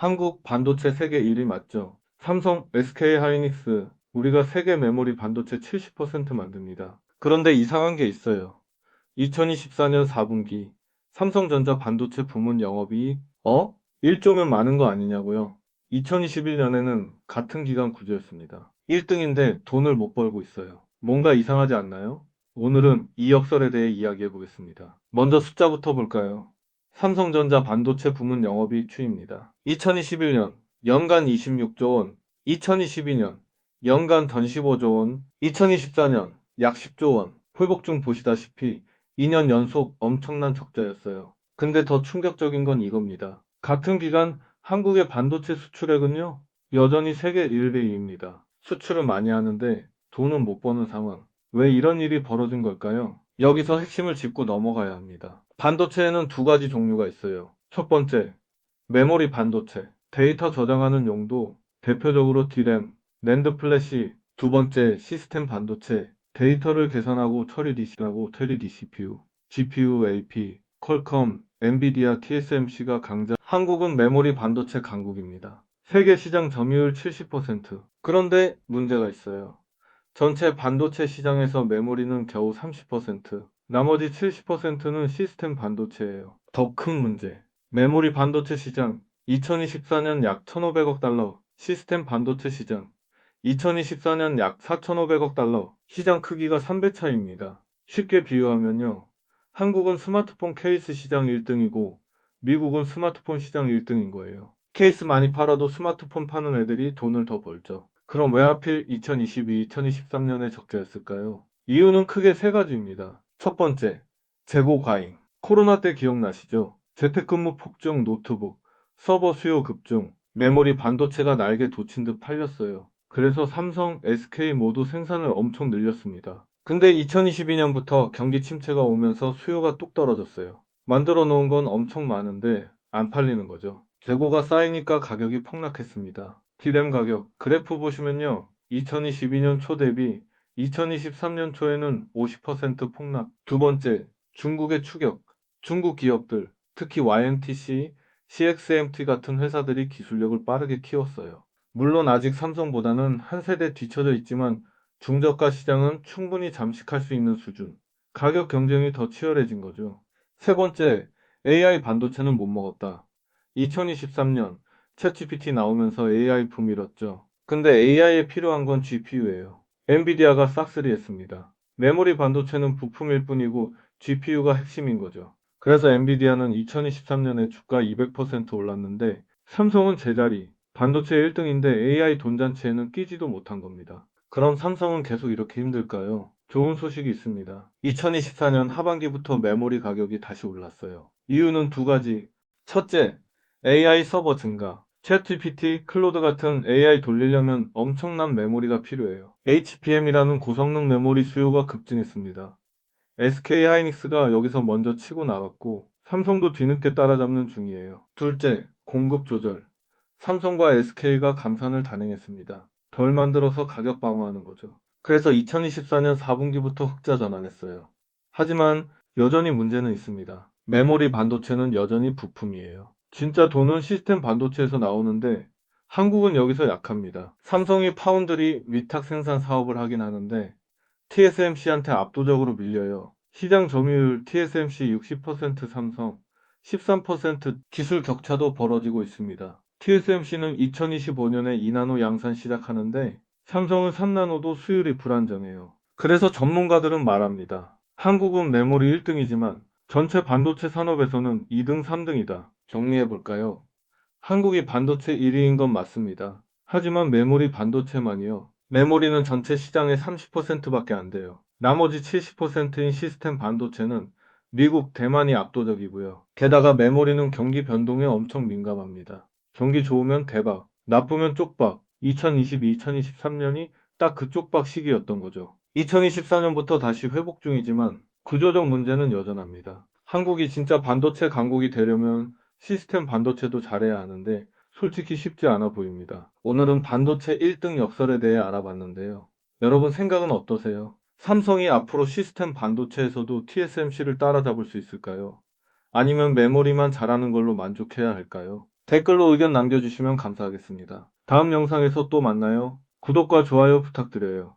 한국 반도체 세계 1위 맞죠? 삼성, SK 하이닉스, 우리가 세계 메모리 반도체 70% 만듭니다. 그런데 이상한 게 있어요. 2024년 4분기 삼성전자 반도체 부문 영업이익 1조면 많은 거 아니냐고요? 2021년에는 같은 기간 구조였습니다. 1등인데 돈을 못 벌고 있어요. 뭔가 이상하지 않나요? 오늘은 이 역설에 대해 이야기해 보겠습니다. 먼저 숫자부터 볼까요? 삼성전자 반도체 부문 영업이익 추이입니다. 2021년 연간 26조 원, 2022년 연간 던 15조 원, 2024년 약 10조 원. 회복 중 보시다시피 2년 연속 엄청난 적자였어요. 근데 더 충격적인 건 이겁니다. 같은 기간 한국의 반도체 수출액은요, 여전히 세계 1위입니다. 수출은 많이 하는데 돈은 못 버는 상황. 왜 이런 일이 벌어진 걸까요? 여기서 핵심을 짚고 넘어가야 합니다. 반도체에는 두 가지 종류가 있어요. 첫 번째, 메모리 반도체. 데이터 저장하는 용도, 대표적으로 D램, 낸드 플래시. 두 번째, 시스템 반도체. 데이터를 계산하고 처리 DC하고 테리 CPU, GPU AP, 퀄컴, 엔비디아, TSMC가 강자. 한국은 메모리 반도체 강국입니다. 세계 시장 점유율 70%. 그런데 문제가 있어요. 전체 반도체 시장에서 메모리는 겨우 30%, 나머지 70%는 시스템 반도체예요. 더 큰 문제. 메모리 반도체 시장 2024년 약 1,500억 달러, 시스템 반도체 시장 2024년 약 4,500억 달러, 시장 크기가 3배 차이입니다. 쉽게 비유하면요. 한국은 스마트폰 케이스 시장 1등이고 미국은 스마트폰 시장 1등인 거예요. 케이스 많이 팔아도 스마트폰 파는 애들이 돈을 더 벌죠. 그럼 왜 하필 2022, 2023년에 적자였을까요? 이유는 크게 세 가지입니다. 첫 번째, 재고 과잉. 코로나 때 기억나시죠? 재택근무 폭증 노트북, 서버 수요 급증, 메모리 반도체가 날개 돋친 듯 팔렸어요. 그래서 삼성, SK 모두 생산을 엄청 늘렸습니다. 근데 2022년부터 경기 침체가 오면서 수요가 뚝 떨어졌어요. 만들어 놓은 건 엄청 많은데 안 팔리는 거죠. 재고가 쌓이니까 가격이 폭락했습니다. D램 가격 그래프 보시면요. 2022년 초 대비 2023년 초에는 50% 폭락. 두 번째, 중국의 추격. 중국 기업들, 특히 YMTC, CXMT 같은 회사들이 기술력을 빠르게 키웠어요. 물론 아직 삼성보다는 한 세대 뒤처져 있지만 중저가 시장은 충분히 잠식할 수 있는 수준. 가격 경쟁이 더 치열해진 거죠. 세 번째, AI 반도체는 못 먹었다. 2023년 챗GPT 나오면서 AI 붐 일었죠. 근데 AI에 필요한 건 GPU예요. 엔비디아가 싹쓸이 했습니다. 메모리 반도체는 부품일 뿐이고 GPU가 핵심인 거죠. 그래서 엔비디아는 2023년에 주가 200% 올랐는데 삼성은 제자리, 반도체 1등인데 AI 돈잔치에는 끼지도 못한 겁니다. 그럼 삼성은 계속 이렇게 힘들까요? 좋은 소식이 있습니다. 2024년 하반기부터 메모리 가격이 다시 올랐어요. 이유는 두 가지. 첫째, AI 서버 증가. 챗GPT, 클로드 같은 AI 돌리려면 엄청난 메모리가 필요해요. HBM이라는 고성능 메모리 수요가 급증했습니다. SK 하이닉스가 여기서 먼저 치고 나갔고 삼성도 뒤늦게 따라잡는 중이에요. 둘째, 공급 조절. 삼성과 SK가 감산을 단행했습니다. 덜 만들어서 가격 방어하는 거죠. 그래서 2024년 4분기부터 흑자 전환했어요. 하지만 여전히 문제는 있습니다. 메모리 반도체는 여전히 부품이에요. 진짜 돈은 시스템 반도체에서 나오는데 한국은 여기서 약합니다. 삼성이 파운드리 위탁 생산 사업을 하긴 하는데 TSMC한테 압도적으로 밀려요. 시장 점유율 TSMC 60% 삼성, 13% 기술 격차도 벌어지고 있습니다. TSMC는 2025년에 2나노 양산 시작하는데 삼성은 3나노도 수율이 불안정해요. 그래서 전문가들은 말합니다. 한국은 메모리 1등이지만 전체 반도체 산업에서는 2등, 3등이다. 정리해 볼까요? 한국이 반도체 1위인 건 맞습니다. 하지만 메모리 반도체만이요. 메모리는 전체 시장의 30%밖에 안 돼요. 나머지 70%인 시스템 반도체는 미국, 대만이 압도적이고요. 게다가 메모리는 경기 변동에 엄청 민감합니다. 경기 좋으면 대박, 나쁘면 쪽박. 2022, 2023년이 딱 그 쪽박 시기였던 거죠. 2024년부터 다시 회복 중이지만 구조적 문제는 여전합니다. 한국이 진짜 반도체 강국이 되려면 시스템 반도체도 잘해야 하는데 솔직히 쉽지 않아 보입니다. 오늘은 반도체 1등 역설에 대해 알아봤는데요. 여러분 생각은 어떠세요? 삼성이 앞으로 시스템 반도체에서도 TSMC를 따라잡을 수 있을까요? 아니면 메모리만 잘하는 걸로 만족해야 할까요? 댓글로 의견 남겨주시면 감사하겠습니다. 다음 영상에서 또 만나요. 구독과 좋아요 부탁드려요.